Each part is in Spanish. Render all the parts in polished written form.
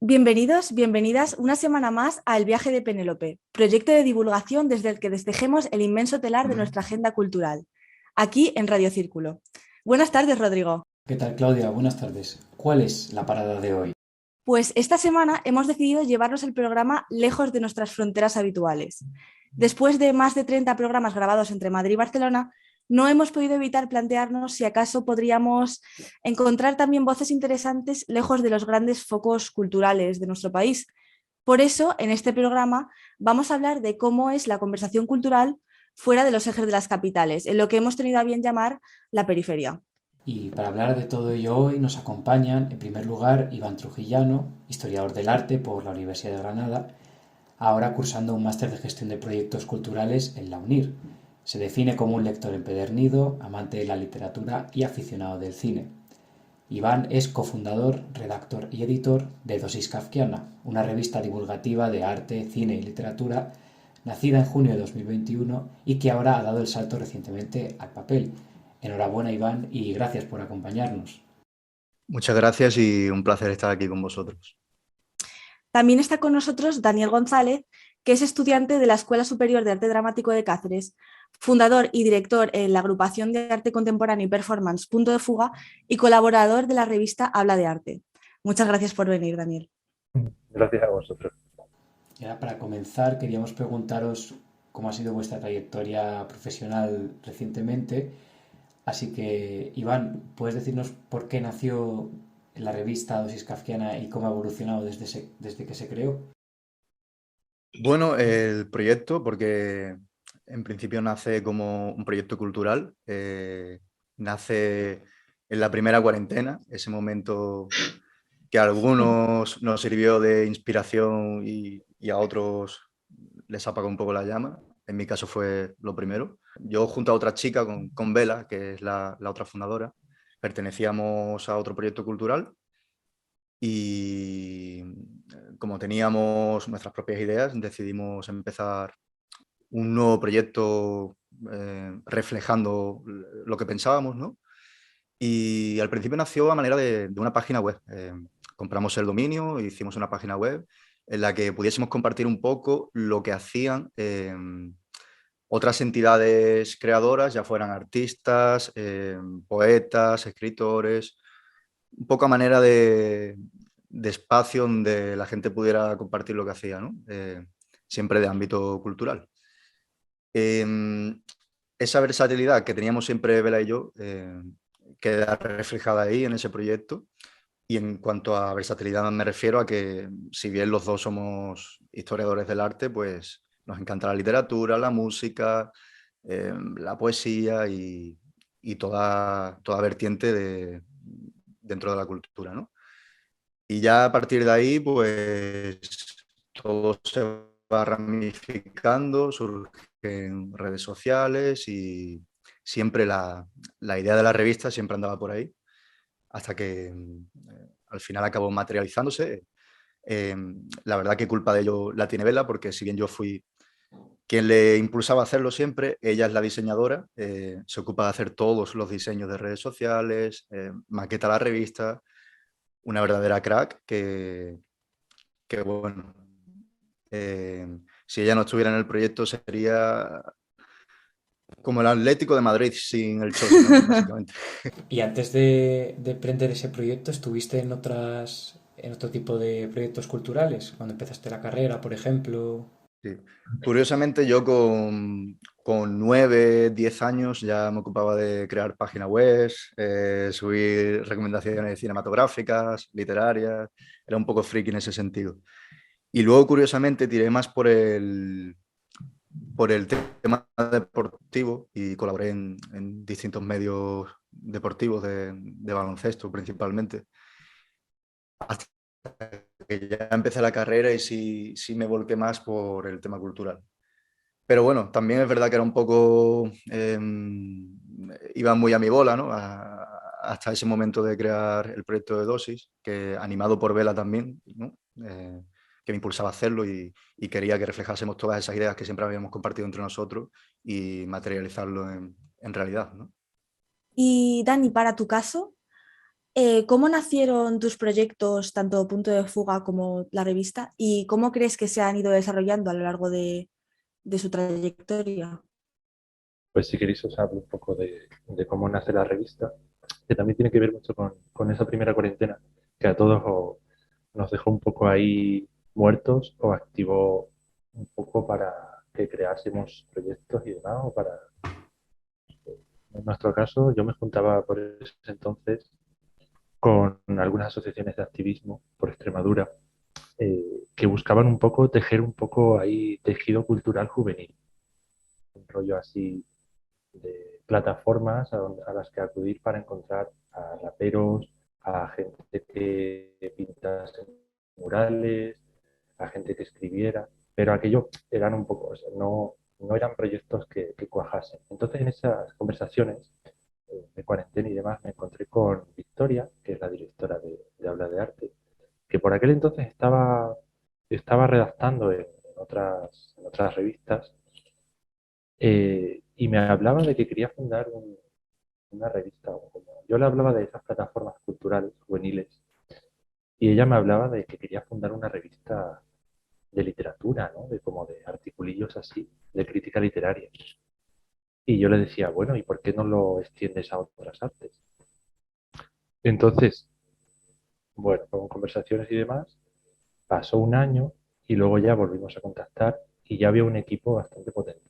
Bienvenidos, bienvenidas una semana más a El viaje de Penélope, proyecto de divulgación desde el que destejemos el inmenso telar de nuestra agenda cultural, aquí en Radio Círculo. Buenas tardes, Rodrigo. ¿Qué tal, Claudia? Buenas tardes. ¿Cuál es la parada de hoy? Pues esta semana hemos decidido llevarnos el programa lejos de nuestras fronteras habituales. Después de más de 30 programas grabados entre Madrid y Barcelona, no hemos podido evitar plantearnos si acaso podríamos encontrar también voces interesantes lejos de los grandes focos culturales de nuestro país. Por eso, en este programa vamos a hablar de cómo es la conversación cultural fuera de los ejes de las capitales, en lo que hemos tenido a bien llamar la periferia. Y para hablar de todo ello hoy nos acompañan, en primer lugar, Iván Trujillano, historiador del arte por la Universidad de Granada, ahora cursando un máster de gestión de proyectos culturales en la UNIR. Se define como un lector empedernido, amante de la literatura y aficionado del cine. Iván es cofundador, redactor y editor de Dosis Kafkiana, una revista divulgativa de arte, cine y literatura nacida en junio de 2021 y que ahora ha dado el salto recientemente al papel. Enhorabuena, Iván, y gracias por acompañarnos. Muchas gracias y un placer estar aquí con vosotros. También está con nosotros Daniel González, que es estudiante de la Escuela Superior de Arte Dramático de Cáceres, fundador y director en la agrupación de arte contemporáneo y performance Punto de Fuga y colaborador de la revista Habla de Arte. Muchas gracias por venir, Daniel. Gracias a vosotros. Y ahora, para comenzar, queríamos preguntaros cómo ha sido vuestra trayectoria profesional recientemente. Así que, Iván, ¿puedes decirnos por qué nació la revista Dosis Kafkiana y cómo ha evolucionado desde que se creó? Bueno, el proyecto, porque en principio nace como un proyecto cultural, nace en la primera cuarentena, ese momento que a algunos nos sirvió de inspiración y a otros les apagó un poco la llama. En mi caso fue lo primero. Yo junto a otra chica, con Vela, que es la otra fundadora, pertenecíamos a otro proyecto cultural y como teníamos nuestras propias ideas, decidimos empezar un nuevo proyecto reflejando lo que pensábamos, ¿no? Y al principio nació a manera de una página web. Compramos el dominio, hicimos una página web en la que pudiésemos compartir un poco lo que hacían otras entidades creadoras, ya fueran artistas, poetas, escritores, un poco a manera de espacio donde la gente pudiera compartir lo que hacía, ¿no? Siempre de ámbito cultural. Esa versatilidad que teníamos siempre Bela y yo queda reflejada ahí en ese proyecto. Y en cuanto a versatilidad me refiero a que si bien los dos somos historiadores del arte, pues nos encanta la literatura, la música, la poesía y toda vertiente dentro de la cultura, ¿no? Y ya a partir de ahí, pues todo se va ramificando, surgen redes sociales y siempre la idea de la revista siempre andaba por ahí, hasta que al final acabó materializándose. La verdad que culpa de ello la tiene Vela, porque si bien yo fui quien le impulsaba a hacerlo siempre, ella es la diseñadora, se ocupa de hacer todos los diseños de redes sociales, maqueta la revista, una verdadera crack que bueno, si ella no estuviera en el proyecto sería como el Atlético de Madrid sin el Chelsea, ¿no? Básicamente. Y antes de emprender ese proyecto, ¿estuviste en otro tipo de proyectos culturales? Cuando empezaste la carrera, por ejemplo. Sí. Curiosamente, yo con 9, 10 años ya me ocupaba de crear páginas web, subir recomendaciones cinematográficas, literarias. Era un poco friki en ese sentido. Y luego, curiosamente, tiré más por el tema deportivo y colaboré en distintos medios deportivos de baloncesto principalmente. Hasta que ya empecé la carrera y sí me volqué más por el tema cultural. Pero bueno, también es verdad que era un poco, iba muy a mi bola, ¿no? Hasta ese momento de crear el proyecto de Dosis, que animado por Vela también, ¿no? Que me impulsaba a hacerlo y quería que reflejásemos todas esas ideas que siempre habíamos compartido entre nosotros y materializarlo en realidad, ¿no? Y Dani, para tu caso, ¿Cómo nacieron tus proyectos, tanto Punto de Fuga como la revista? ¿Y cómo crees que se han ido desarrollando a lo largo de su trayectoria? Pues si queréis os hablo un poco de cómo nace la revista, que también tiene que ver mucho con esa primera cuarentena, que a todos nos dejó un poco ahí muertos o activó un poco para que creásemos proyectos y demás, o para, en nuestro caso, yo me juntaba por ese entonces con algunas asociaciones de activismo por Extremadura, que buscaban un poco tejer un poco ahí tejido cultural juvenil, un rollo así de plataformas a las que acudir para encontrar a raperos, a gente que pintase murales, a gente que escribiera, pero aquello eran un poco, o sea, no eran proyectos que cuajasen. Entonces en esas conversaciones de cuarentena y demás me encontré con Victoria, que es la directora de Habla de Arte, que por aquel entonces estaba redactando en otras revistas, y me hablaba de que quería fundar una revista. Yo le hablaba de esas plataformas culturales juveniles y ella me hablaba de que quería fundar una revista de literatura, ¿no? De como de articulillos así, de crítica literaria. Y yo le decía, bueno, ¿y por qué no lo extiendes a otras artes? Entonces, bueno, con conversaciones y demás, pasó un año y luego ya volvimos a contactar y ya había un equipo bastante potente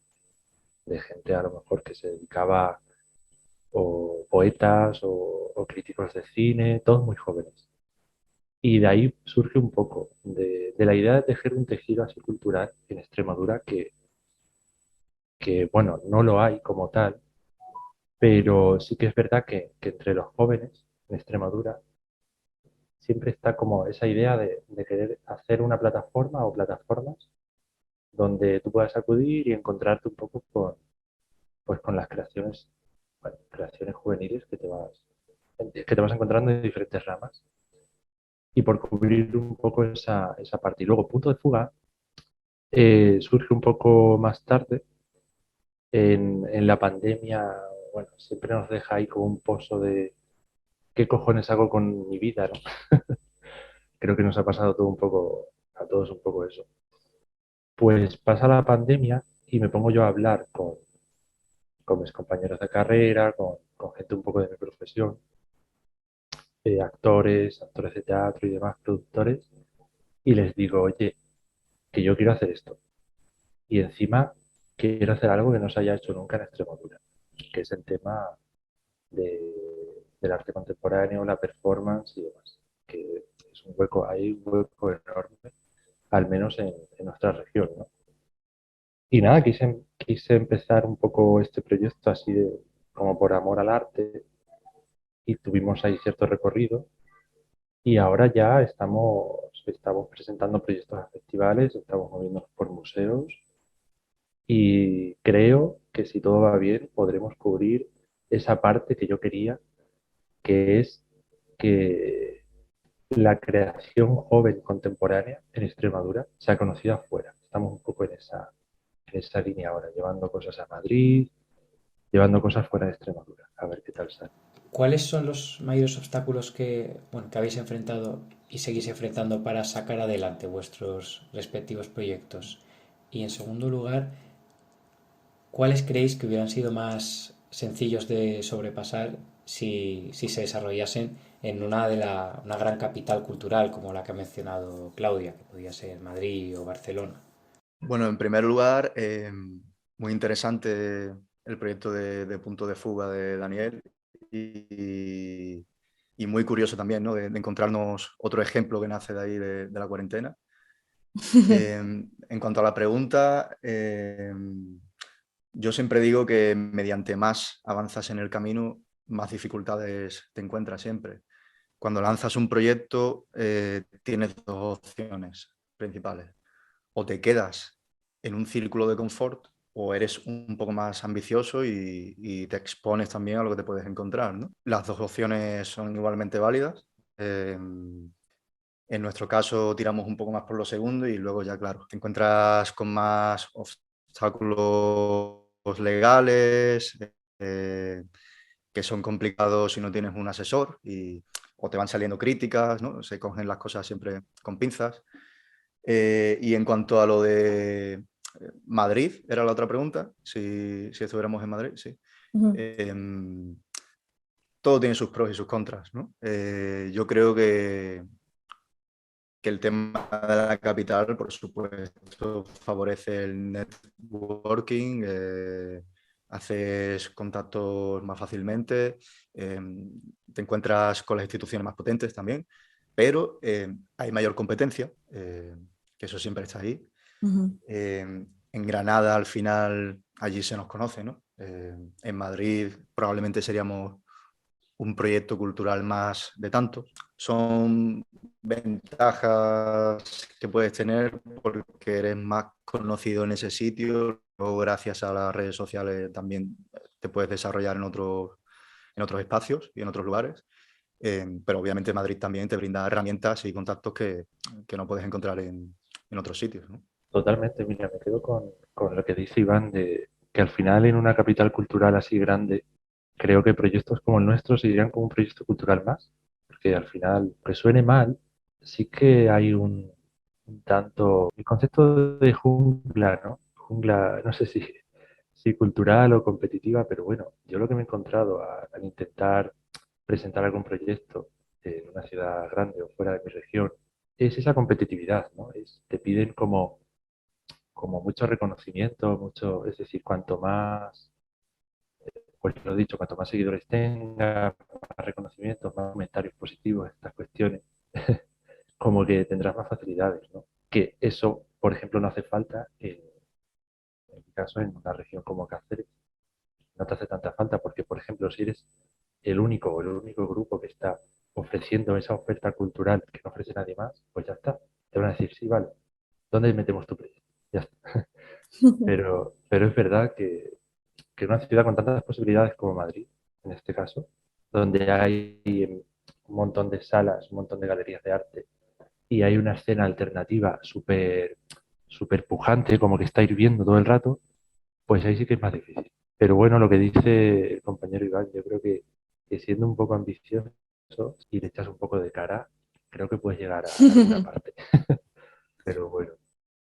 de gente a lo mejor que se dedicaba, o poetas o críticos de cine, todos muy jóvenes. Y de ahí surge un poco de la idea de tejer un tejido así cultural en Extremadura que, bueno, no lo hay como tal, pero sí que es verdad que entre los jóvenes en Extremadura siempre está como esa idea de querer hacer una plataforma o plataformas donde tú puedas acudir y encontrarte un poco pues, con las creaciones, bueno, creaciones juveniles que te vas encontrando en diferentes ramas. Y por cubrir un poco esa parte. Y luego Punto de Fuga surge un poco más tarde, en la pandemia. Bueno, siempre nos deja ahí como un pozo de qué cojones hago con mi vida, ¿no? Creo que nos ha pasado todo un poco, a todos un poco eso. Pues pasa la pandemia y me pongo yo a hablar con mis compañeros de carrera, con gente un poco de mi profesión, actores de teatro y demás, productores, y les digo, oye, que yo quiero hacer esto. Y encima quiero hacer algo que no se haya hecho nunca en Extremadura, que es el tema del arte contemporáneo, la performance y demás, que es un hueco, hay un hueco enorme, al menos en nuestra región, ¿no? Y nada, quise empezar un poco este proyecto así como por amor al arte, y tuvimos ahí cierto recorrido y ahora ya estamos presentando proyectos a festivales, estamos moviéndonos por museos. Y creo que si todo va bien, podremos cubrir esa parte que yo quería, que es que la creación joven contemporánea en Extremadura sea conocida afuera. Estamos un poco en esa línea ahora, llevando cosas a Madrid, llevando cosas fuera de Extremadura. A ver qué tal sale. ¿Cuáles son los mayores obstáculos que habéis enfrentado y seguís enfrentando para sacar adelante vuestros respectivos proyectos? Y en segundo lugar, ¿cuáles creéis que hubieran sido más sencillos de sobrepasar si se desarrollasen en una gran capital cultural como la que ha mencionado Claudia, que podía ser Madrid o Barcelona? Bueno, en primer lugar, muy interesante el proyecto de Punto de Fuga de Daniel y muy curioso también, ¿no? de encontrarnos otro ejemplo que nace de ahí de la cuarentena. En cuanto a la pregunta, yo siempre digo que mediante más avanzas en el camino, más dificultades te encuentras siempre. Cuando lanzas un proyecto, tienes dos opciones principales. O te quedas en un círculo de confort o eres un poco más ambicioso y te expones también a lo que te puedes encontrar, ¿no? Las dos opciones son igualmente válidas. En nuestro caso tiramos un poco más por lo segundo y luego ya, claro, te encuentras con más obstáculos legales, que son complicados si no tienes un asesor o te van saliendo críticas, ¿no? Se cogen las cosas siempre con pinzas. Y en cuanto a lo de Madrid, era la otra pregunta, si estuviéramos en Madrid, sí. Todo tiene sus pros y sus contras, ¿no? Yo creo que el tema de la capital, por supuesto, favorece el networking, haces contactos más fácilmente, te encuentras con las instituciones más potentes también, pero hay mayor competencia, que eso siempre está ahí. En Granada, al final, allí se nos conoce, ¿no? En Madrid probablemente seríamos un proyecto cultural más de tanto. Son ventajas que puedes tener porque eres más conocido en ese sitio, o gracias a las redes sociales también te puedes desarrollar en otros espacios y en otros lugares. Pero obviamente Madrid también te brinda herramientas y contactos que no puedes encontrar en otros sitios, ¿no? Totalmente, mira, me quedo con lo que dice Iván de que al final en una capital cultural así grande, creo que proyectos como el nuestro seguirían como un proyecto cultural más, porque al final, que suene mal, sí que hay un tanto, el concepto de jungla, ¿no? Jungla, no sé si cultural o competitiva, pero bueno, yo lo que me he encontrado al intentar presentar algún proyecto en una ciudad grande o fuera de mi región, es esa competitividad, ¿no? Te piden como mucho reconocimiento, mucho, es decir, cuanto más, pues lo he dicho, cuanto más seguidores tenga, más reconocimientos, más comentarios positivos, estas cuestiones, como que tendrás más facilidades, ¿no? Que eso, por ejemplo, no hace falta en mi caso, en una región como Cáceres, no te hace tanta falta porque, por ejemplo, si eres el único o el único grupo que está ofreciendo esa oferta cultural que no ofrece nadie más, pues ya está. Te van a decir, sí, vale, ¿dónde metemos tu proyecto? Ya está. Pero es verdad que una ciudad con tantas posibilidades como Madrid, en este caso, donde hay un montón de salas, un montón de galerías de arte y hay una escena alternativa súper pujante, como que está hirviendo todo el rato, pues ahí sí que es más difícil. Pero bueno, lo que dice el compañero Iván, yo creo que siendo un poco ambicioso y le echas un poco de cara, creo que puedes llegar a alguna parte. Pero bueno,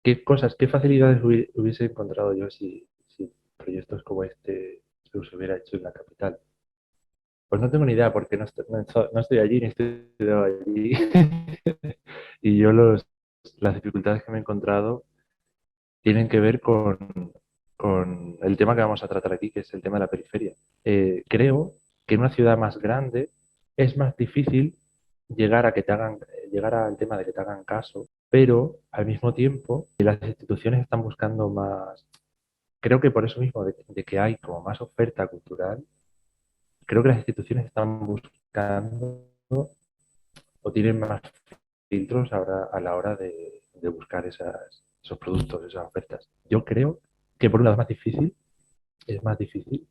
¿qué cosas, qué facilidades hubiese encontrado yo si proyectos como este se hubiera hecho en la capital? Pues no tengo ni idea porque no estoy allí ni estoy allí. Y yo las dificultades que me he encontrado tienen que ver con el tema que vamos a tratar aquí, que es el tema de la periferia. Creo que en una ciudad más grande es más difícil llegar al tema de que te hagan caso, pero al mismo tiempo las instituciones están buscando más, creo que por eso mismo de que hay como más oferta cultural, creo que las instituciones están buscando o tienen más filtros ahora a la hora de buscar esos productos, esas ofertas. Yo creo que por un lado es más difícil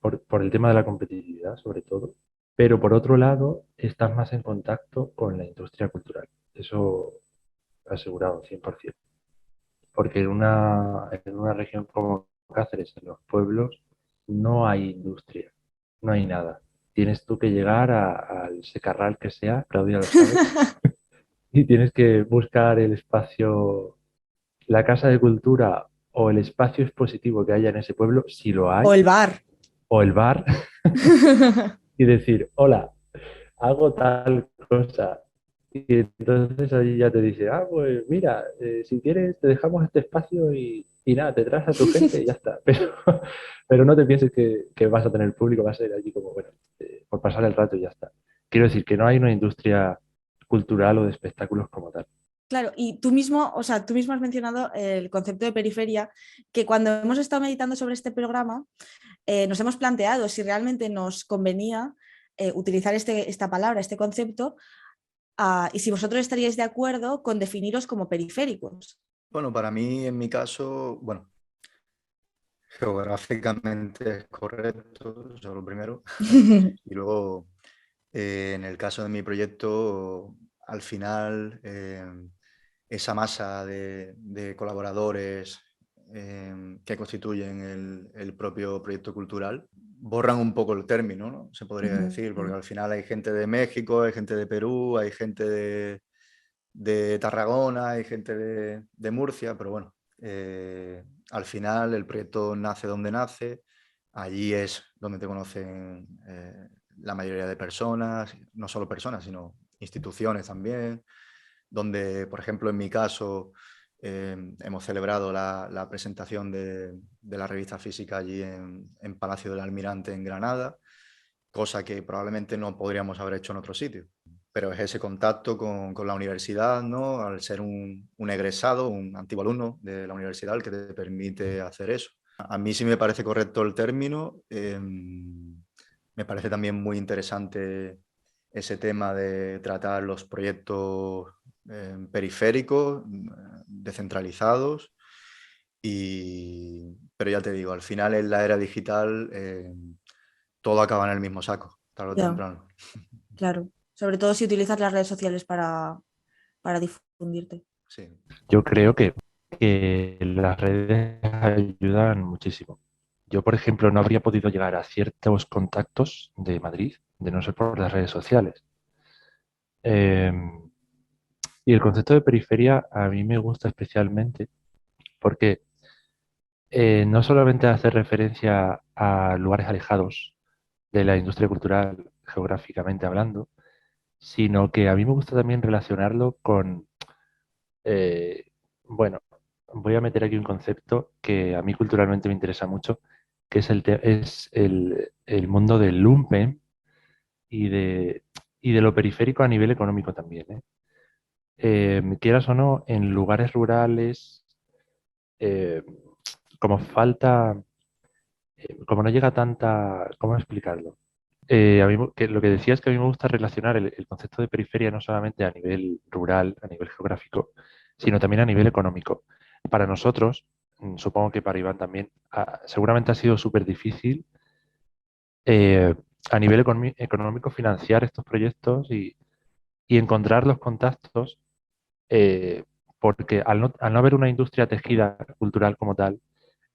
por el tema de la competitividad sobre todo, pero por otro lado estás más en contacto con la industria cultural. Eso asegurado 100%. Porque en una región como Cáceres, en los pueblos, no hay industria, no hay nada. Tienes tú que llegar al secarral que sea, Claudia lo sabe, y tienes que buscar el espacio, la casa de cultura o el espacio expositivo que haya en ese pueblo, si lo O hay, el bar. o el bar, y decir, hola, hago tal cosa. Y entonces ahí ya te dice, ah, pues mira, si quieres te dejamos este espacio y nada, te traes a tu gente y ya está. Pero no te pienses que vas a tener público, va a ser allí como, bueno, por pasar el rato y ya está. Quiero decir que no hay una industria cultural o de espectáculos como tal. Claro, y tú mismo, o sea, tú mismo has mencionado el concepto de periferia, que cuando hemos estado meditando sobre este programa, nos hemos planteado si realmente nos convenía utilizar esta palabra, este concepto, y si vosotros estaríais de acuerdo con definiros como periféricos. Bueno, para mí, en mi caso, bueno, geográficamente es correcto, eso es lo primero. Y luego, en el caso de mi proyecto, al final, esa masa de colaboradores que constituyen el propio proyecto cultural borran un poco el término, ¿no? Se podría decir, porque al final hay gente de México, hay gente de Perú, hay gente de Tarragona, hay gente de Murcia, pero bueno, al final el proyecto nace donde nace, allí es donde te conocen la mayoría de personas, no solo personas, sino instituciones también, donde, por ejemplo, en mi caso, hemos celebrado la presentación de la revista física allí en Palacio del Almirante en Granada, cosa que probablemente no podríamos haber hecho en otro sitio. Pero es ese contacto con la universidad, ¿no? Al ser un egresado, un antiguo alumno de la universidad, el que te permite hacer eso. A mí sí me parece correcto el término. Me parece también muy interesante ese tema de tratar los proyectos periféricos, descentralizados. Pero ya te digo, al final en la era digital todo acaba en el mismo saco, tarde o temprano. Claro, sobre todo si utilizas las redes sociales para difundirte. Sí. Yo creo que las redes ayudan muchísimo. Yo, por ejemplo, no habría podido llegar a ciertos contactos de Madrid de no ser por las redes sociales. Y el concepto de periferia a mí me gusta especialmente porque no solamente hace referencia a lugares alejados de la industria cultural, geográficamente hablando, sino que a mí me gusta también relacionarlo con, bueno, voy a meter aquí un concepto que a mí culturalmente me interesa mucho, que es el mundo del lumpen y de lo periférico a nivel económico también, ¿eh? Quieras o no, en lugares rurales, eh, como falta, como no llega tanta, ¿cómo explicarlo? A mí, lo que decía es que a mí me gusta relacionar el concepto de periferia no solamente a nivel rural, a nivel geográfico, sino también a nivel económico. Para nosotros, supongo que para Iván también, seguramente ha sido súper difícil eh, a nivel económico financiar estos proyectos y encontrar los contactos, eh, porque al no haber una industria tejida cultural como tal,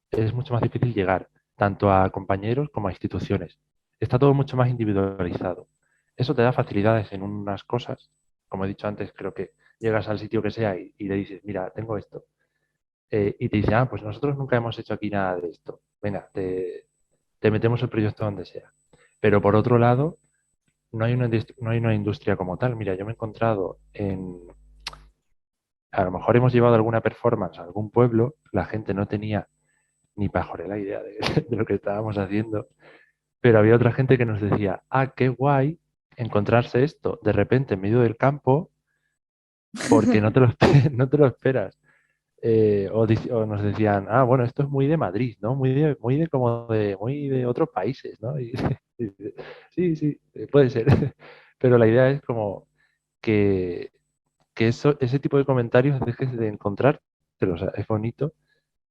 es mucho más difícil llegar tanto a compañeros como a instituciones. Está todo mucho más individualizado. Eso te da facilidades en unas cosas. Como he dicho antes, creo que llegas al sitio que sea y le dices, mira, tengo esto. Y te dicen, pues nosotros nunca hemos hecho aquí nada de esto. Venga, te metemos el proyecto donde sea. Pero por otro lado, no hay una industria como tal. Mira, yo me he encontrado a lo mejor hemos llevado alguna performance a algún pueblo, la gente no tenía ni pajorera idea de lo que estábamos haciendo, pero había otra gente que nos decía, qué guay encontrarse esto de repente en medio del campo porque no te lo, no te lo esperas. O nos decían, bueno, esto es muy de Madrid, ¿no? Muy de otros países, ¿no? Y sí, sí, puede ser. Pero la idea es como que, ese tipo de comentarios dejes de encontrar, pero, o sea, es bonito,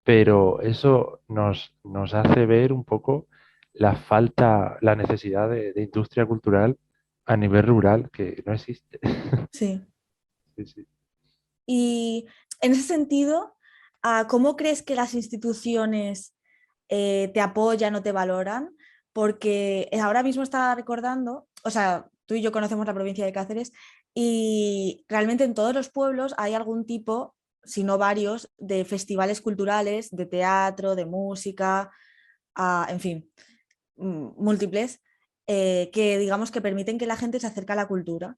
pero eso nos hace ver un poco la falta, la necesidad de industria cultural a nivel rural que no existe. Sí. Sí, sí. Y en ese sentido, ¿cómo crees que las instituciones te apoyan o te valoran? Porque ahora mismo estaba recordando, o sea, tú y yo conocemos la provincia de Cáceres y realmente en todos los pueblos hay algún tipo, si no varios, de festivales culturales, de teatro, de música, en fin, múltiples, que digamos que permiten que la gente se acerque a la cultura.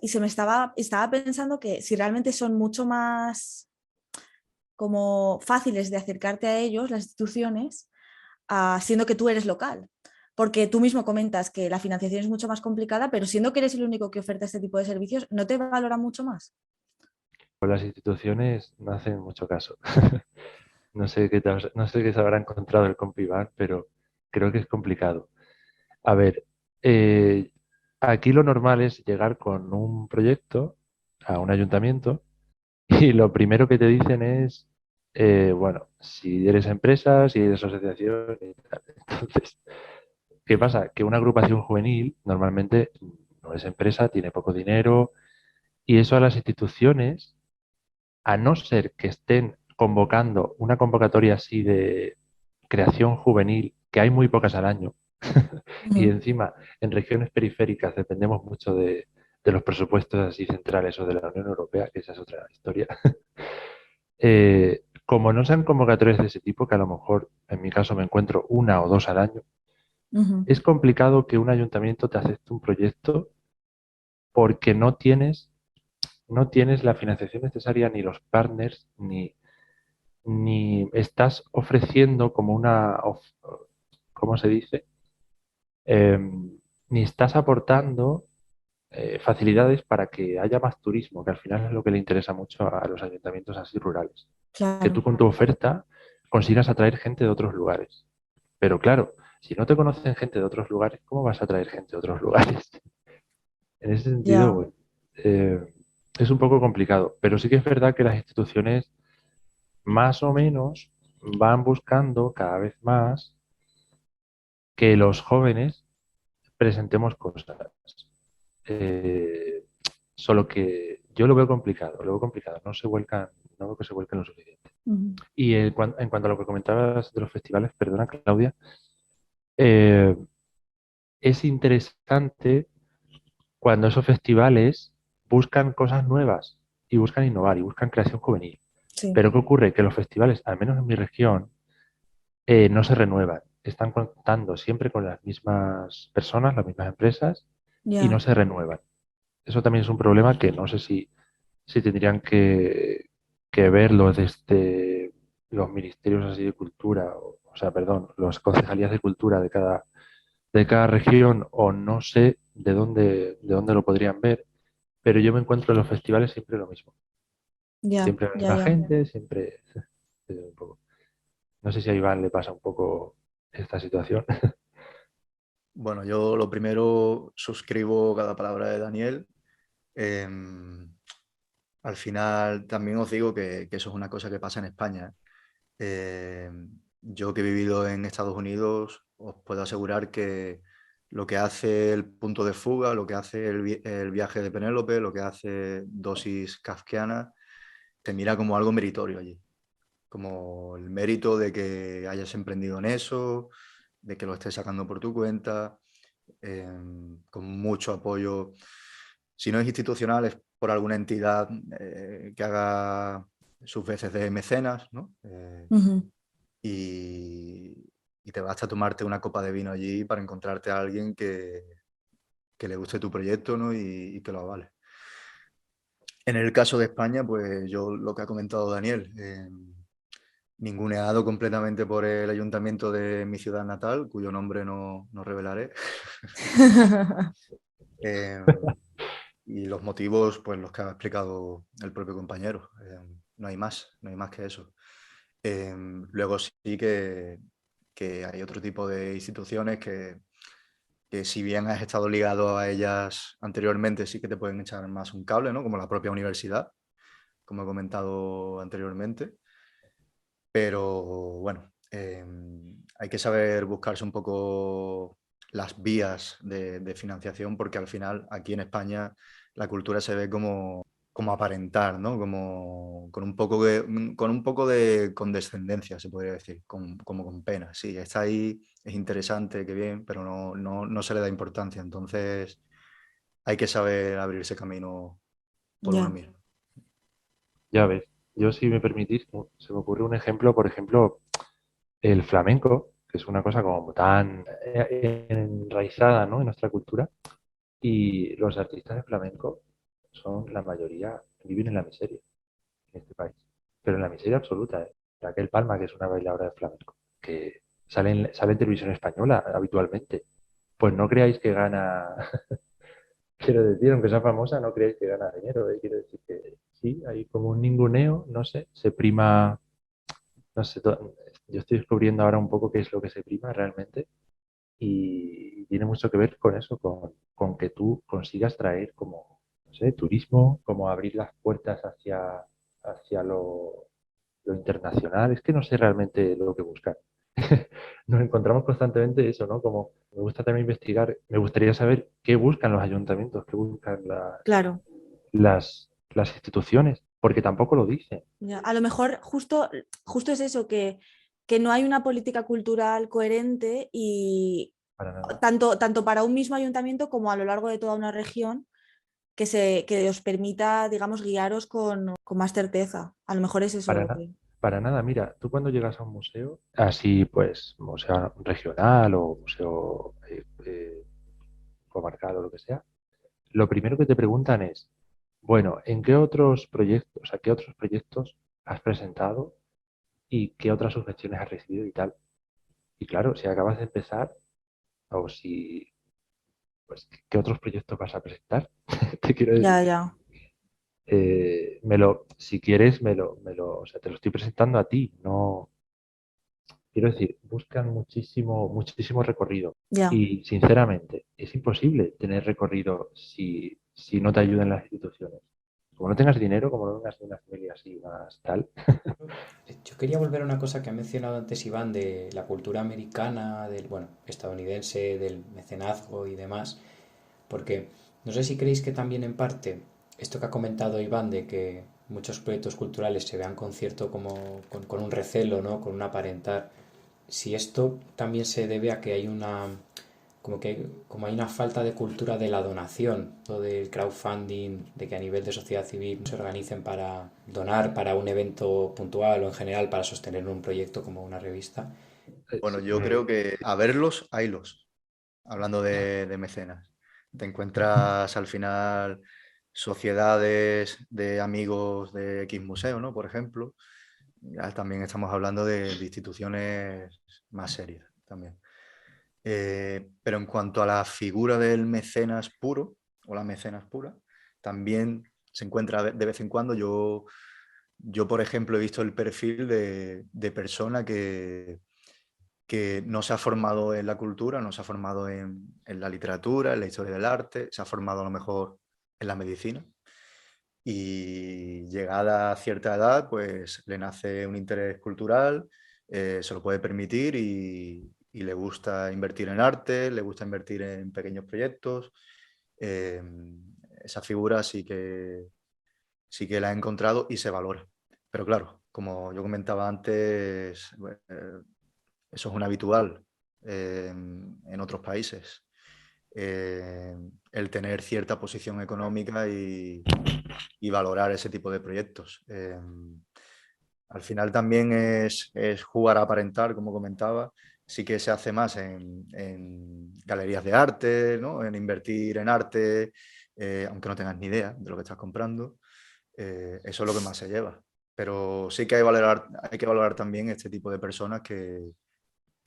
Y estaba pensando que si realmente son mucho más como fáciles de acercarte a ellos, las instituciones, siendo que tú eres local. Porque tú mismo comentas que la financiación es mucho más complicada, pero siendo que eres el único que oferta este tipo de servicios, ¿no te valora mucho más? Pues las instituciones no hacen mucho caso. No sé no sé qué se habrá encontrado el compi Iván, pero creo que es complicado. A ver, eh, aquí lo normal es llegar con un proyecto a un ayuntamiento y lo primero que te dicen es, bueno, si eres empresa, si eres asociación y tal. Entonces, ¿qué pasa? Que una agrupación juvenil normalmente no es empresa, tiene poco dinero y eso a las instituciones, a no ser que estén convocando una convocatoria así de creación juvenil que hay muy pocas al año. Y Ujú. encima, en regiones periféricas dependemos mucho de los presupuestos así centrales o de la Unión Europea, que esa es otra historia. Como no sean convocatorias de ese tipo, que a lo mejor en mi caso me encuentro una o dos al año, Ujú. es complicado que un ayuntamiento te acepte un proyecto porque no tienes la financiación necesaria, ni los partners, ni estás ofreciendo como ¿cómo se dice? Ni estás aportando facilidades para que haya más turismo, que al final es lo que le interesa mucho a los ayuntamientos así rurales. Que tú Claro, con tu oferta consigas atraer gente de otros lugares. Pero claro, si no te conocen gente de otros lugares, ¿cómo vas a atraer gente de otros lugares? En ese sentido, ya, bueno, es un poco complicado, pero sí que es verdad que las instituciones más o menos van buscando cada vez más que los jóvenes presentemos cosas. Eh, Solo que yo lo veo complicado, no veo que se vuelcan lo suficiente. ujú, Y en cuanto a lo que comentabas de los festivales, perdona, Claudia, eh, es interesante cuando esos festivales buscan cosas nuevas y buscan innovar y buscan creación juvenil. sí, Pero ¿qué ocurre? Que los festivales, al menos en mi región, no se renuevan. Están contando siempre con las mismas personas, las mismas empresas, y no ya, se renuevan. Eso también es un problema que no sé si tendrían que verlo desde los ministerios así de cultura, o sea, perdón, las concejalías de cultura de cada región, o no sé de dónde lo podrían ver, pero yo me encuentro en los festivales siempre lo mismo. ya, Siempre la ya, misma ya. gente, siempre... un poco. No sé si a Iván le pasa un poco esta situación. Bueno, yo lo primero suscribo cada palabra de Daniel. Em, Al final también os digo que eso es una cosa que pasa en España. Yo que he vivido en Estados Unidos, os puedo asegurar que lo que hace el punto de fuga, lo que hace el viaje de Penélope, lo que hace Dosis Kafkiana, se mira como algo meritorio allí. Como el mérito de que hayas emprendido en eso, de que lo estés sacando por tu cuenta, con mucho apoyo. Si no es institucional, es por alguna entidad que haga sus veces de mecenas, ¿no? Ujú, Y te basta tomarte una copa de vino allí para encontrarte a alguien que le guste tu proyecto, ¿no? Y que lo avale. En el caso de España, pues yo lo que ha comentado Daniel, ninguneado completamente por el ayuntamiento de mi ciudad natal, cuyo nombre no revelaré. Eh, y los motivos, pues los que ha explicado el propio compañero. No hay más que eso. Luego sí que hay otro tipo de instituciones que si bien has estado ligado a ellas anteriormente, sí que te pueden echar más un cable, ¿no? Como la propia universidad, como he comentado anteriormente. Pero bueno, hay que saber buscarse un poco las vías de financiación, porque al final aquí en España la cultura se ve como aparentar, ¿no? Como con un poco de condescendencia, se podría decir, como con pena. Sí, está ahí, es interesante, qué bien, pero no se le da importancia. Entonces hay que saber abrirse camino por uno ya. mismo. Ya ves, yo si me permitís, se me ocurre un ejemplo, por ejemplo, el flamenco, que es una cosa como tan enraizada, ¿no?, en nuestra cultura, y los artistas de flamenco son la mayoría, viven en la miseria en este país, pero en la miseria absoluta, ¿eh? Raquel Palma, que es una bailadora de flamenco, que sale en televisión española habitualmente, pues no creáis que gana, quiero decir, aunque sea famosa, no creáis que gana dinero, ¿eh? Quiero decir que sí, hay como un ninguneo, no sé, se prima, no sé, yo estoy descubriendo ahora un poco qué es lo que se prima realmente y tiene mucho que ver con eso, con que tú consigas traer como, no sé, turismo, como abrir las puertas hacia lo internacional. Es que no sé realmente lo que buscar. Nos encontramos constantemente eso, ¿no? Como me gusta también investigar, me gustaría saber qué buscan los ayuntamientos, qué buscan Claro. las instituciones, porque tampoco lo dicen. Ya, a lo mejor justo es eso, que que no hay una política cultural coherente y Para nada. tanto para un mismo ayuntamiento como a lo largo de toda una región que os permita, digamos, guiaros con más certeza. A lo mejor es eso Para, lo que... para nada, mira, tú cuando llegas a un museo, así pues, museo regional o museo comarcal o lo que sea, lo primero que te preguntan es, bueno, ¿en qué otros proyectos, a qué otros proyectos has presentado y qué otras subvenciones has recibido y tal? Y claro, si acabas de empezar o si, pues, ¿qué otros proyectos vas a presentar? Te quiero decir, Ya, ya. si quieres, o sea, te lo estoy presentando a ti, no, quiero decir, buscan muchísimo, muchísimo recorrido. Ya. Y sinceramente, es imposible tener recorrido si no te ayudan las instituciones. Como no tengas dinero, como no vengas de una familia así más tal. Yo quería volver a una cosa que ha mencionado antes Iván de la cultura americana, del, bueno, estadounidense, del mecenazgo y demás, porque no sé si creéis que también en parte esto que ha comentado Iván de que muchos proyectos culturales se vean con cierto como con un recelo, ¿no? Con un aparentar, si esto también se debe a que hay una como hay una falta de cultura de la donación, todo del crowdfunding, de que a nivel de sociedad civil se organicen para donar para un evento puntual o en general para sostener un proyecto como una revista. Bueno, yo creo que a verlos, haylos, hablando de mecenas. Te encuentras al final sociedades de amigos de X museo, ¿no? Por ejemplo. Ya también estamos hablando de instituciones más serias también. Pero en cuanto a la figura del mecenas puro o la mecenas pura, también se encuentra de vez en cuando. Yo por ejemplo, he visto el perfil de persona que no se ha formado en la cultura, no se ha formado en la literatura, en la historia del arte, se ha formado a lo mejor en la medicina. Y llegada a cierta edad, pues le nace un interés cultural, se lo puede permitir y le gusta invertir en arte, le gusta invertir en pequeños proyectos. Eh, esa figura sí que la he encontrado y se valora. Pero claro, como yo comentaba antes, eso es un habitual en otros países. El tener cierta posición económica y valorar ese tipo de proyectos. Al final también es jugar a aparentar, como comentaba. Sí que se hace más en galerías de arte, ¿no? En invertir en arte, aunque no tengas ni idea de lo que estás comprando. Eso es lo que más se lleva. Pero sí que hay que valorar también este tipo de personas que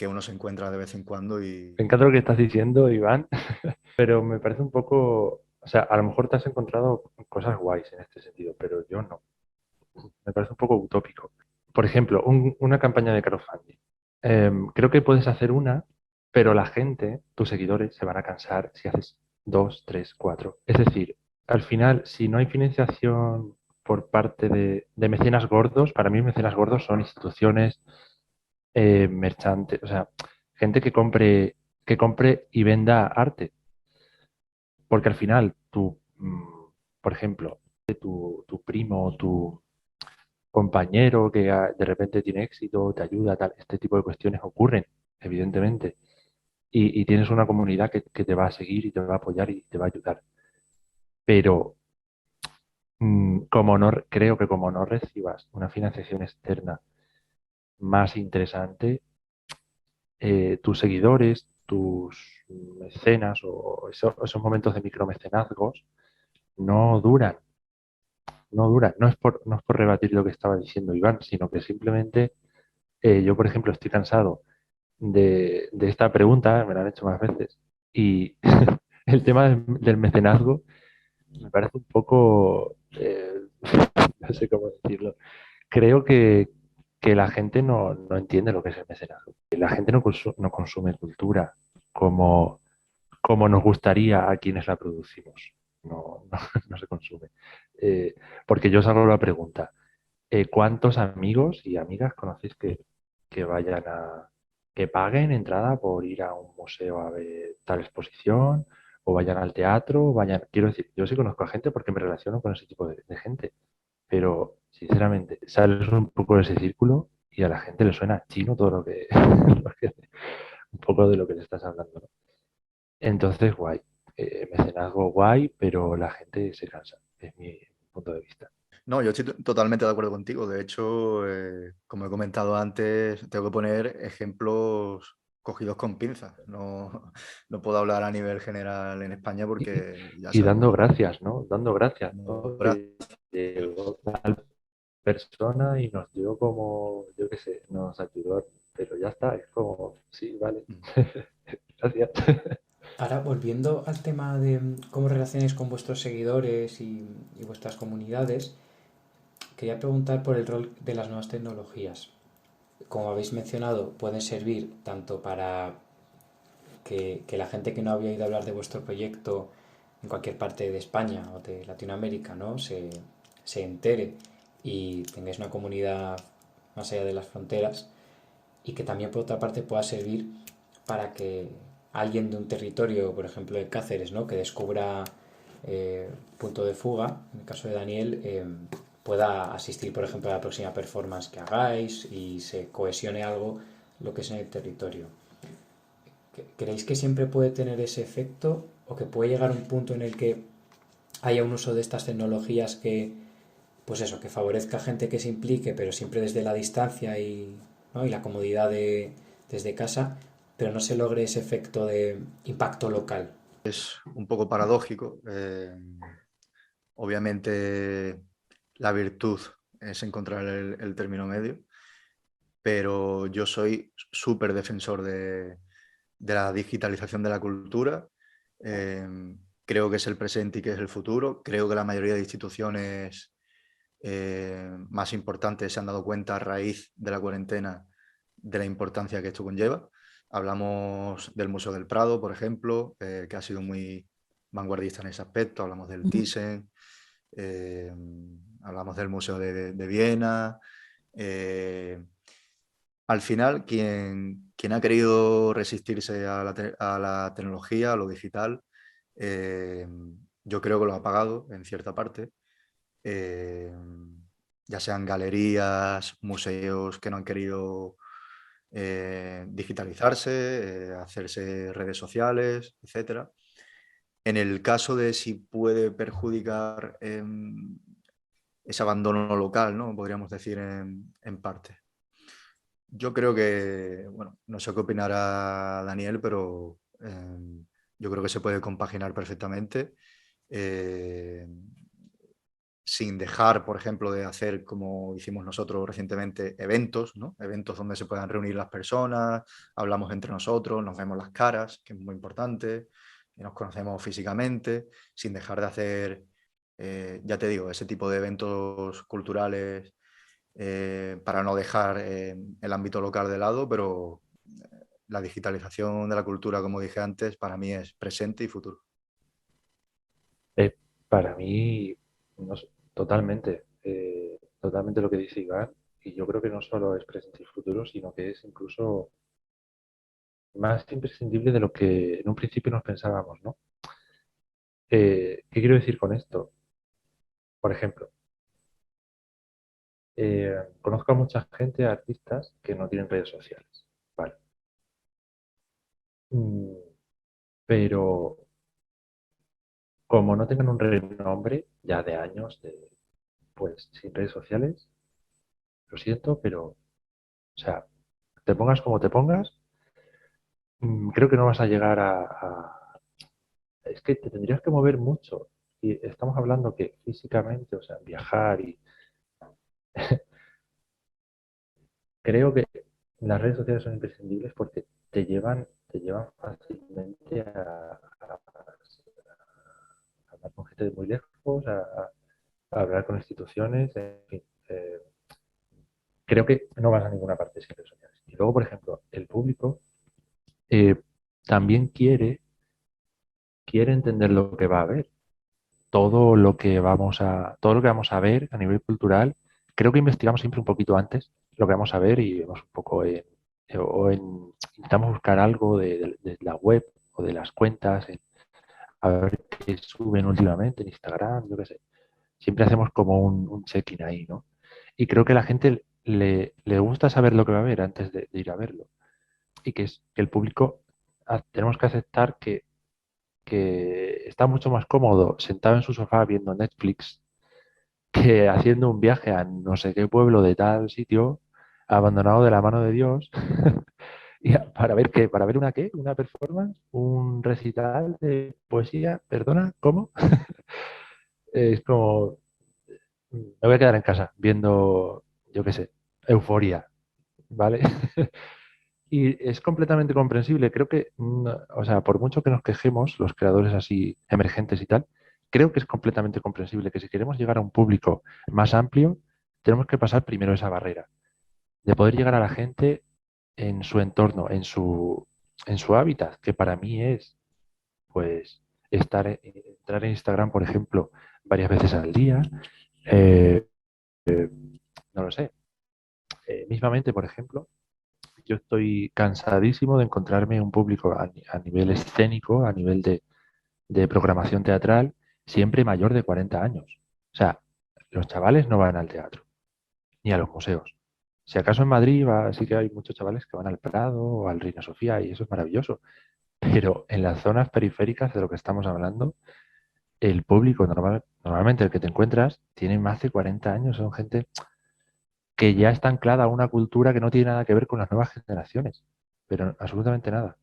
uno se encuentra de vez en cuando Me encanta lo que estás diciendo, Iván, pero me parece un poco, o sea, a lo mejor te has encontrado cosas guays en este sentido, pero yo no. Me parece un poco utópico. Por ejemplo, una campaña de crowdfunding. Creo que puedes hacer una, pero la gente, tus seguidores, se van a cansar si haces dos, tres, cuatro. Es decir, al final, si no hay financiación por parte de mecenas gordos, para mí mecenas gordos son instituciones, merchantes, o sea, gente que compre y venda arte. Porque al final, por ejemplo, tu primo, tu compañero que de repente tiene éxito, te ayuda, tal, este tipo de cuestiones ocurren, evidentemente. Y tienes una comunidad que te va a seguir y te va a apoyar y te va a ayudar. Pero creo que como no recibas una financiación externa más interesante, tus seguidores, tus mecenas o esos momentos de micromecenazgos no duran, no duran. No es por rebatir lo que estaba diciendo Iván, sino que simplemente yo, por ejemplo, estoy cansado de esta pregunta, me la han hecho más veces, y el tema del mecenazgo me parece un poco, no sé cómo decirlo, creo que la gente no entiende lo que es el mecenazgo. La gente no consume cultura como, como nos gustaría a quienes la producimos. No, no se consume. Eh, Porque yo os hago la pregunta, ¿cuántos amigos y amigas conocéis que vayan que paguen entrada por ir a un museo a ver tal exposición o vayan al teatro, quiero decir, yo sí conozco a gente porque me relaciono con ese tipo de gente, pero sinceramente, sales un poco de ese círculo y a la gente le suena chino todo lo que, un poco de lo que le estás hablando, ¿no? Entonces, guay. Mecenazgo guay, pero la gente se cansa, es mi punto de vista. No, yo estoy totalmente de acuerdo contigo. De hecho, como he comentado antes, tengo que poner ejemplos cogidos con pinzas. No, no puedo hablar a nivel general en España porque ya Y dando sabemos. gracias, ¿no? Dando gracias, ¿no? Ahora, Que llegó tal persona y nos dio como, yo qué sé, nos ayudó, pero ya está, es como, sí, vale, gracias. Ahora, volviendo al tema de cómo relacionáis con vuestros seguidores y vuestras comunidades, quería preguntar por el rol de las nuevas tecnologías. Como habéis mencionado, pueden servir tanto para que la gente que no había oído hablar de vuestro proyecto en cualquier parte de España o de Latinoamérica, ¿no? Se entere y tengáis una comunidad más allá de las fronteras, y que también por otra parte pueda servir para que alguien de un territorio, por ejemplo de Cáceres, ¿no? Que descubra punto de fuga, en el caso de Daniel, pueda asistir, por ejemplo, a la próxima performance que hagáis y se cohesione algo lo que es en el territorio. ¿Creéis que siempre puede tener ese efecto o que puede llegar un punto en el que haya un uso de estas tecnologías que, pues eso, que favorezca a gente que se implique, pero siempre desde la distancia y, ¿no? y la comodidad desde casa, pero no se logre ese efecto de impacto local? un poco paradójico. Obviamente, la virtud es encontrar el término medio, pero yo soy súper defensor de la digitalización de la cultura. Creo que es el presente y que es el futuro. Creo que la mayoría de instituciones más importantes se han dado cuenta a raíz de la cuarentena de la importancia que esto conlleva. Hablamos del Museo del Prado, por ejemplo, que ha sido muy vanguardista en ese aspecto. Hablamos del Thyssen, eh, hablamos del Museo de Viena. Al final, quien ha querido resistirse a la tecnología, a lo digital, eh, yo creo que lo ha pagado en cierta parte. Eh, ya sean galerías, museos que no han querido digitalizarse, hacerse redes sociales, etcétera. En el caso de si puede perjudicar ese abandono local, ¿no? Podríamos decir en parte. Yo creo que, bueno, no sé qué opinará Daniel, pero yo creo que se puede compaginar perfectamente. eh, Sin dejar, por ejemplo, de hacer como hicimos nosotros recientemente, eventos, ¿no? Eventos donde se puedan reunir las personas, hablamos entre nosotros, nos vemos las caras, que es muy importante, y nos conocemos físicamente, sin dejar de hacer, ya te digo, ese tipo de eventos culturales para no dejar el ámbito local de lado, pero la digitalización de la cultura, como dije antes, para mí es presente y futuro. Eh, para mí, no sé, totalmente, totalmente lo que dice Iván, y yo creo que no solo es presente y futuro, sino que es incluso más imprescindible de lo que en un principio nos pensábamos, ¿no? ¿Qué quiero decir con esto? Por ejemplo, conozco a mucha gente, artistas, que no tienen redes sociales, ¿vale? Mm, pero como no tengan un renombre ya de años, pues sin redes sociales, lo siento, pero, o sea, te pongas como te pongas, creo que no vas a llegar es que te tendrías que mover mucho. Y estamos hablando que físicamente, o sea, viajar y creo que las redes sociales son imprescindibles porque te llevan fácilmente a hablar con gente de muy lejos, a hablar con instituciones, en fin. Creo que no vas a ninguna parte sin redes sociales. Y luego, por ejemplo, el público eh, también quiere entender lo que va a ver. Todo lo que vamos a ver a nivel cultural, creo que investigamos siempre un poquito antes lo que vamos a ver y vemos un poco intentamos buscar algo de la web o de las cuentas, a ver qué suben últimamente en Instagram, yo qué sé. Siempre hacemos como un check-in ahí, ¿no? Y creo que la gente le gusta saber lo que va a ver antes de ir a verlo. Y que el público tenemos que aceptar que está mucho más cómodo sentado en su sofá viendo Netflix que haciendo un viaje a no sé qué pueblo de tal sitio, abandonado de la mano de Dios, para ver qué, para ver una qué, una performance, un recital de poesía, perdona, ¿cómo? Es como, me voy a quedar en casa viendo, yo qué sé, Euforia, ¿vale? Y es completamente comprensible. Creo que, o sea, por mucho que nos quejemos, los creadores así emergentes y tal, creo que es completamente comprensible que si queremos llegar a un público más amplio, tenemos que pasar primero esa barrera de poder llegar a la gente en su entorno, en su hábitat, que para mí es, pues, entrar en Instagram, por ejemplo, varias veces al día. eh, no lo sé. Mismamente, por ejemplo, yo estoy cansadísimo de encontrarme un público a nivel escénico, a nivel de programación teatral, siempre mayor de 40 años. O sea, los chavales no van al teatro, ni a los museos. Si acaso en Madrid sí que hay muchos chavales que van al Prado o al Reina Sofía y eso es maravilloso. Pero en las zonas periféricas de lo que estamos hablando, el público normalmente el que te encuentras tiene más de 40 años, son gente que ya está anclada a una cultura que no tiene nada que ver con las nuevas generaciones, pero absolutamente nada.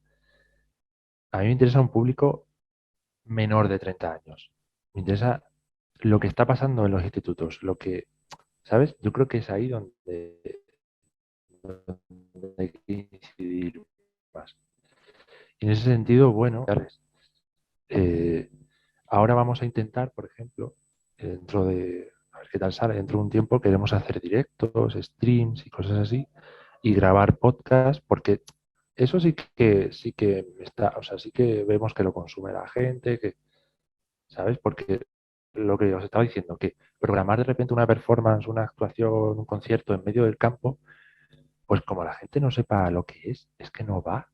A mí me interesa un público menor de 30 años. Me interesa lo que está pasando en los institutos, ¿sabes? Yo creo que es ahí donde hay que incidir más. Y en ese sentido, bueno, eh, ahora vamos a intentar, por ejemplo, a ver qué tal sale, dentro de un tiempo queremos hacer directos, streams y cosas así, y grabar podcast, porque eso sí que está, o sea, sí que vemos que lo consume la gente, ¿sabes? Porque lo que os estaba diciendo, que programar de repente una performance, una actuación, un concierto en medio del campo, pues como la gente no sepa lo que es que no va,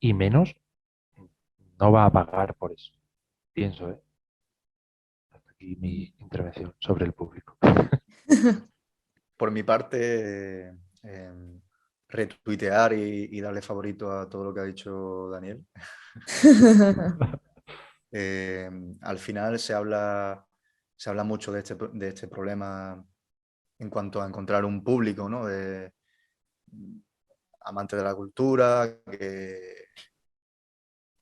y menos no va a pagar por eso. Pienso, ¿eh? Hasta aquí mi intervención sobre el público. Por mi parte, retuitear y darle favorito a todo lo que ha dicho Daniel. Al final se habla mucho de este problema en cuanto a encontrar un público, ¿no? Amante de la cultura,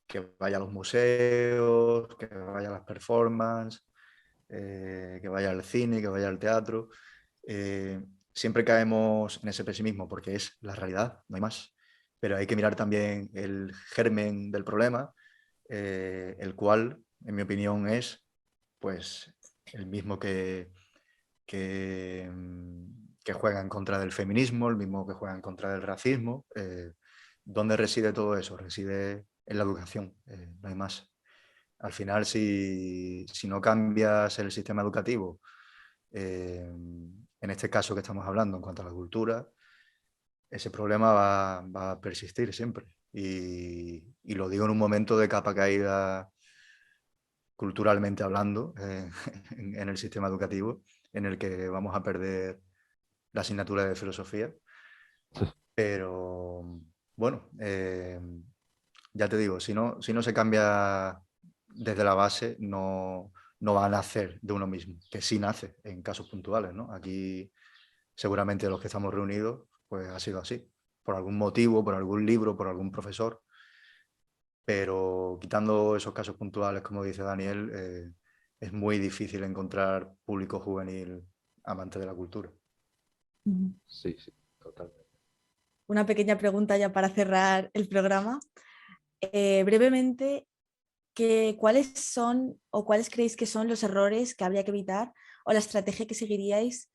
que vaya a los museos, que vaya a las performances, que vaya al cine, que vaya al teatro. Siempre caemos en ese pesimismo porque es la realidad, no hay más. Pero hay que mirar también el germen del problema, el cual, en mi opinión, es pues el mismo que, que juega en contra del feminismo, el mismo que juega en contra del racismo. ¿Dónde reside todo eso? Reside en la educación, no hay más. Al final, si no cambias el sistema educativo, en este caso que estamos hablando en cuanto a la cultura, ese problema va a persistir siempre. Y lo digo en un momento de capa caída culturalmente hablando en el sistema educativo, en el que vamos a perder la asignatura de filosofía. Pero bueno, ya te digo, si no se cambia desde la base, no va a nacer de uno mismo, que sí nace en casos puntuales, ¿no? Aquí seguramente los que estamos reunidos, pues ha sido así, por algún motivo, por algún libro, por algún profesor, pero quitando esos casos puntuales, como dice Daniel, es muy difícil encontrar público juvenil amante de la cultura. Sí, sí, totalmente. Una pequeña pregunta ya para cerrar el programa. Brevemente, ¿cuáles son o cuáles creéis que son los errores que habría que evitar o la estrategia que seguiríais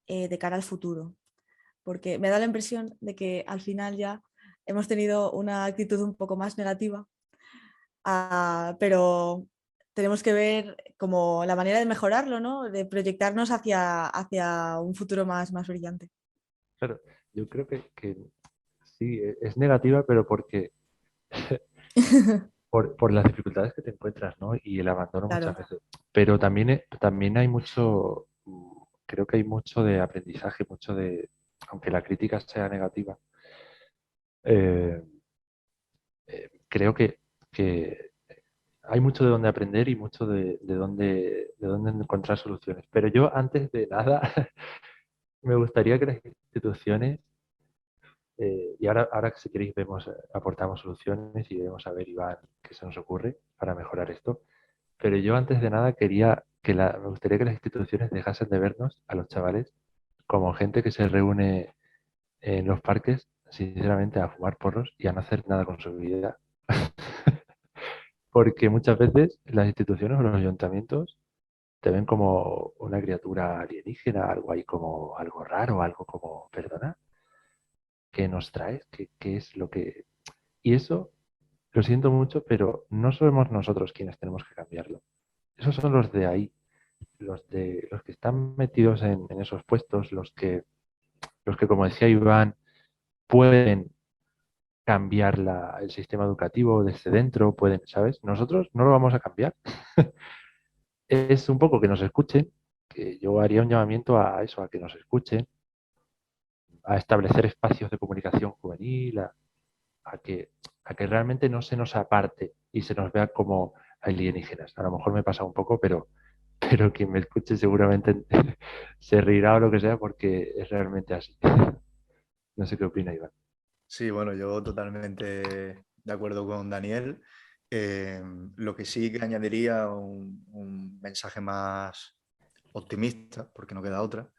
de cara al futuro? Porque me da la impresión de que al final ya hemos tenido una actitud un poco más negativa, pero tenemos que ver como la manera de mejorarlo, ¿no? De proyectarnos hacia un futuro más brillante. Claro, yo creo que sí, es negativa, pero porque por las dificultades que te encuentras, ¿no? Y el abandono muchas Claro. veces. Pero también hay mucho, creo que hay mucho de aprendizaje, mucho de aunque la crítica sea negativa, eh, creo que hay mucho de dónde aprender y mucho de dónde encontrar soluciones. Pero yo, antes de nada, me gustaría que las instituciones, y ahora si queréis vemos, aportamos soluciones y vemos a ver, Iván, qué se nos ocurre para mejorar esto. Pero yo, antes de nada, me gustaría que las instituciones dejasen de vernos a los chavales como gente que se reúne en los parques, sinceramente, a fumar porros y a no hacer nada con su vida. Porque muchas veces las instituciones o los ayuntamientos te ven como una criatura alienígena, algo ahí como algo raro, algo como, perdona, ¿qué nos traes? ¿Qué es lo que...? Y eso, lo siento mucho, pero no somos nosotros quienes tenemos que cambiarlo. Esos son los de ahí, los que están metidos en esos puestos, los que, como decía Iván, pueden cambiar el sistema educativo desde dentro, pueden, ¿sabes? Nosotros no lo vamos a cambiar. Es un poco que nos escuchen, que yo haría un llamamiento a eso, a que nos escuchen, a establecer espacios de comunicación juvenil, a que, a que realmente no se nos aparte y se nos vea como alienígenas. A lo mejor me pasa un poco, pero quien me escuche seguramente se reirá o lo que sea porque es realmente así. No sé qué opina Iván. Sí, bueno, yo totalmente de acuerdo con Daniel. Lo que sí que añadiría un mensaje más optimista, porque no queda otra.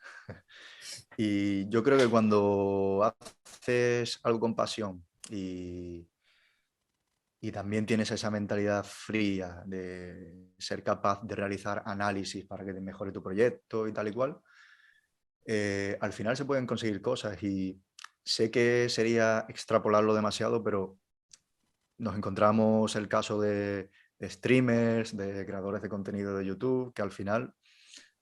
Y yo creo que cuando haces algo con pasión y también tienes esa mentalidad fría de ser capaz de realizar análisis para que te mejore tu proyecto y tal y cual, al final se pueden conseguir cosas y sé que sería extrapolarlo demasiado, pero nos encontramos el caso de streamers, de creadores de contenido de YouTube, que al final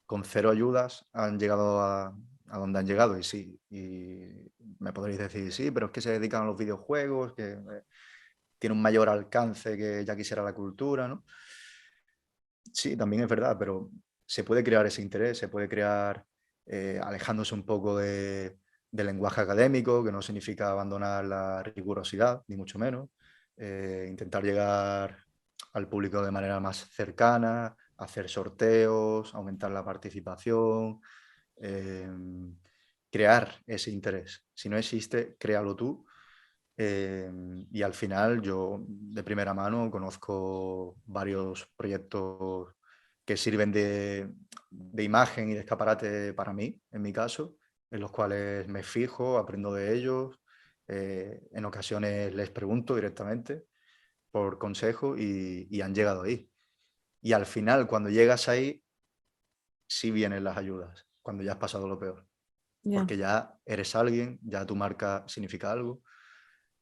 con cero ayudas han llegado a donde han llegado. Y sí, y me podréis decir, sí, pero es que se dedican a los videojuegos, que tiene un mayor alcance que ya quisiera la cultura, ¿no? Sí, también es verdad, pero se puede crear ese interés, se puede crear alejándose un poco del lenguaje académico, que no significa abandonar la rigurosidad, ni mucho menos. Intentar llegar al público de manera más cercana, hacer sorteos, aumentar la participación, eh, crear ese interés. Si no existe, créalo tú. Y al final yo de primera mano conozco varios proyectos que sirven de imagen y de escaparate para mí, en mi caso, en los cuales me fijo, aprendo de ellos, en ocasiones les pregunto directamente por consejo y han llegado ahí. Y al final, cuando llegas ahí, sí vienen las ayudas, cuando ya has pasado lo peor, Ya. porque ya eres alguien, ya tu marca significa algo.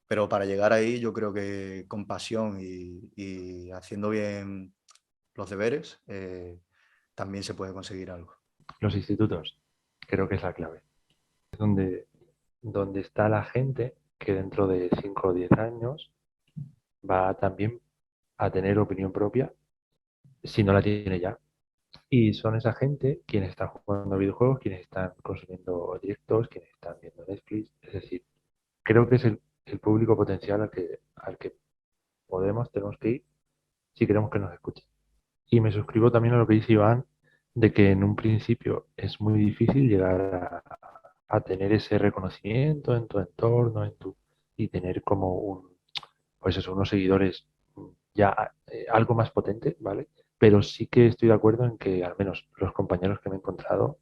Pero para llegar ahí yo creo que con pasión y haciendo bien los deberes también se puede conseguir algo. Los institutos, creo que es la clave. Es donde está la gente que dentro de 5 o 10 años va también a tener opinión propia si no la tiene ya. Y son esa gente quienes están jugando videojuegos, quienes están consumiendo directos, quienes están viendo Netflix. Es decir, creo que es el público potencial al que tenemos que ir si queremos que nos escuchen. Y me suscribo también a lo que dice Iván, de que en un principio es muy difícil llegar a tener ese reconocimiento en tu entorno, y tener como pues eso, unos seguidores ya algo más potente, ¿vale? Pero sí que estoy de acuerdo en que al menos los compañeros que me he encontrado,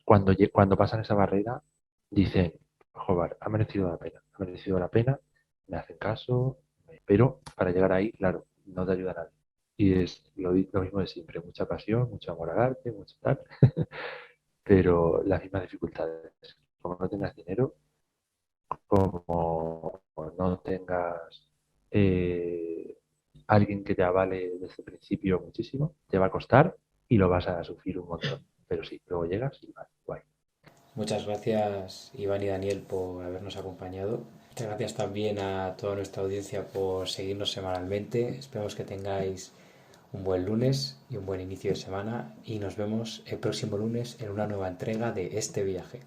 cuando pasan esa barrera, dicen, joder, ha merecido la pena, me hacen caso, pero para llegar ahí, claro, no te ayuda nadie. Y es lo mismo de siempre, mucha pasión, mucho amor al arte, mucho tal, pero las mismas dificultades. Como no tengas dinero, como no tengas eh, alguien que te avale desde el principio muchísimo, te va a costar y lo vas a sufrir un montón. Pero sí, luego llegas y va, guay. Muchas gracias Iván y Daniel por habernos acompañado. Muchas gracias también a toda nuestra audiencia por seguirnos semanalmente. Esperamos que tengáis un buen lunes y un buen inicio de semana y nos vemos el próximo lunes en una nueva entrega de este viaje.